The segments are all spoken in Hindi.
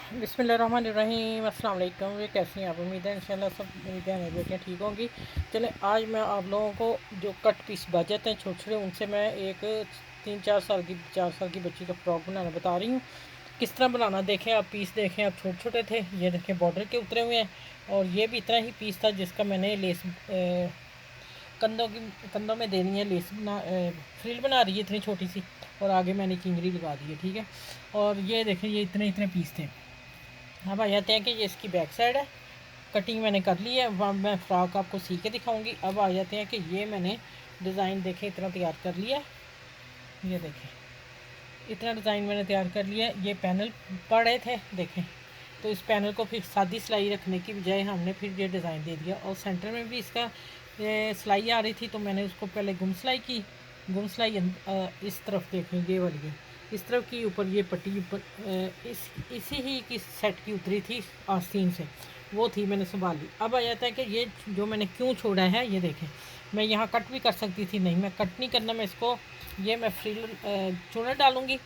बिस्मिल्लाहिर्रहमानिर्रहीम, अस्सलाम वालेकुम। वे कैसी हैं आप? उम्मीद है इंशाल्लाह सब मेरी बहनें बेटियाँ ठीक होंगी। चलें, आज मैं आप लोगों को जो कट पीस बच जाते हैं छोटे छोटे, उनसे मैं एक 3-4 साल की बच्ची का फ्रॉक बनाना बता रही हूँ। किस तरह बनाना देखें आप, पीस देखें आप, छोटे छोटे थे, ये देखें बॉर्डर के उतरे हुए हैं। और ये भी इतना ही पीस था जिसका मैंने लेस कंधों में देनी है, लेस फ्रिल बना रही है इतनी छोटी सी, और आगे मैंने किंगरी लगा दी है। ठीक है, और ये देखें ये इतने इतने पीस थे। अब आ जाते हैं कि ये इसकी बैक साइड है, कटिंग मैंने कर ली है। अब मैं फ्रॉक आपको सी के दिखाऊंगी। अब आ जाते हैं कि ये मैंने डिज़ाइन देखें इतना तैयार कर लिया है। ये देखें इतना डिज़ाइन मैंने तैयार कर लिया है। ये पैनल पड़े थे देखें, तो इस पैनल को फिर सादी सिलाई रखने की बजाय हमने फिर ये डिज़ाइन दे दिया। और सेंटर में भी इसका सिलाई आ रही थी, तो मैंने उसको पहले गुम सिलाई की। गुम सिलाई इस तरफ देखें, ये वाली है इस तरफ की, ऊपर ये पट्टी ऊपर इसी ही की सेट की उतरी थी आस्तीन से, वो थी मैंने संभाल ली। अब आ जाता है कि ये जो मैंने क्यों छोड़ा है, ये देखें। मैं यहाँ कट भी कर सकती थी, नहीं मैं कट नहीं करना, मैं इसको ये मैं फ्रिल चूना डालूँगी।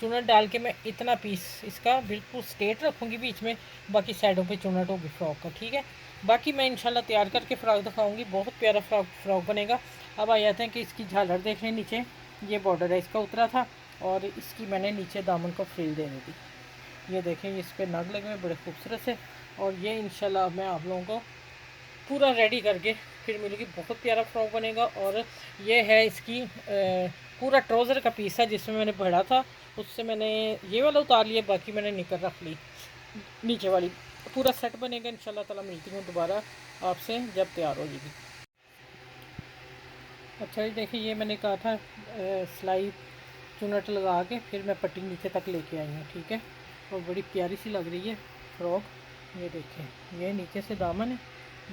चूना डाल के मैं इतना पीस इसका बिल्कुल स्ट्रेट रखूँगी बीच में, बाकी साइडों पे चूनट होगी फ्रॉक का। ठीक है, बाकी मैं इंशाल्लाह तैयार करके फ़्रॉक दिखाऊंगी, बहुत प्यारा फ्रॉक बनेगा। अब आ जाते हैं कि इसकी झालर देख लें, नीचे ये बॉर्डर है इसका उतरा था, और इसकी मैंने नीचे दामन को फ्रिल देनी थी। ये देखें इस पर नग लगे हुए बड़े खूबसूरत से। और ये इंशाल्लाह मैं आप लोगों को पूरा रेडी करके फिर मिलेगी, बहुत प्यारा फ्रॉक बनेगा। और ये है इसकी पूरा ट्राउज़र का पीस है जिसमें मैंने भरा था, उससे मैंने ये वाला उतार लिया, बाकी मैंने निकर रख ली नीचे वाली। पूरा सेट बनेगा इंशाल्लाह ताला। मिलती हूँ दोबारा आपसे जब तैयार हो जाएगी। अच्छा जी, देखिए ये मैंने कहा था सिलाई चुनट लगा के फिर मैं पट्टी नीचे तक लेके आई हूँ। ठीक है, और बड़ी प्यारी सी लग रही है फ्रॉक। ये देखें ये नीचे से दामन है,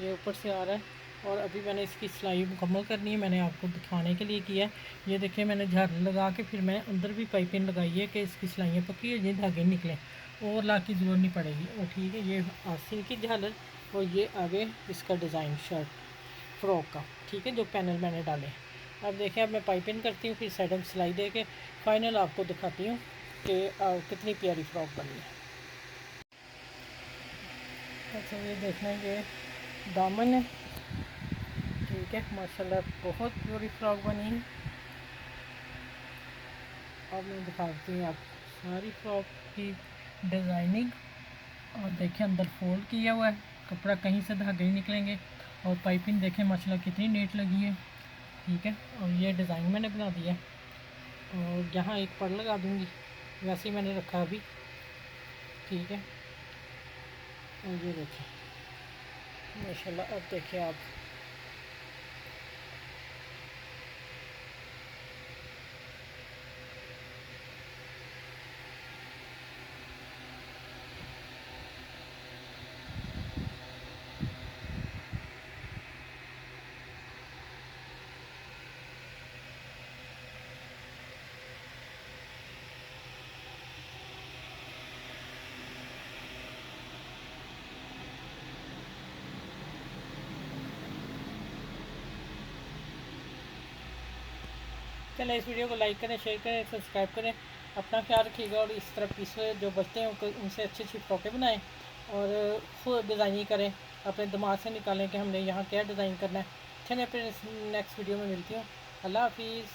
ये ऊपर से आ रहा है। और अभी मैंने इसकी सिलाई मुकम्मल करनी है, मैंने आपको दिखाने के लिए किया है। ये देखिए मैंने झालर लगा के फिर मैं अंदर भी पाइपिंग लगाई है कि इसकी सिलाइयाँ पक्की है, ये धागे निकलें, और ला की ज़रूरत नहीं पड़ेगी। और ठीक है, ये आस्तीन की झालर, और ये आगे इसका डिज़ाइन शर्ट फ्रॉक का। ठीक है, जो पैनल मैंने डाले। अब देखें, अब मैं पाइपिंग करती हूँ, फिर साइड में सिलाई दे के फाइनल आपको दिखाती हूँ कि कितनी प्यारी फ्रॉक बनी है। अच्छा ये देखना, ये दामन है। ठीक है, माशाल्लाह बहुत प्यारी फ्रॉक बनी है। अब मैं दिखाती हूँ आप सारी फ्रॉक की डिज़ाइनिंग। और देखें अंदर फोल्ड किया हुआ है, कपड़ा कहीं से धागे नहीं निकलेंगे। और पाइपिंग देखें माशाल्लाह कितनी नीट लगी है। ठीक है, और ये डिज़ाइन मैंने बना दिया है, और यहाँ एक पड़ लगा दूँगी, वैसे ही मैंने रखा अभी। ठीक है, और ये देखिए माशाल्लाह। अब देखिए आप, चलें इस वीडियो को लाइक करें, शेयर करें, सब्सक्राइब करें। अपना ख्याल रखिएगा, और इस तरह पीस जो बचते हैं उनसे अच्छी अच्छी फ्रॉकें बनाएं, और खुद डिज़ाइनिंग करें, अपने दिमाग से निकालें कि हमने यहाँ क्या डिज़ाइन करना है। चलें फिर नेक्स्ट वीडियो में मिलती हूँ। अल्लाह हाफिज़।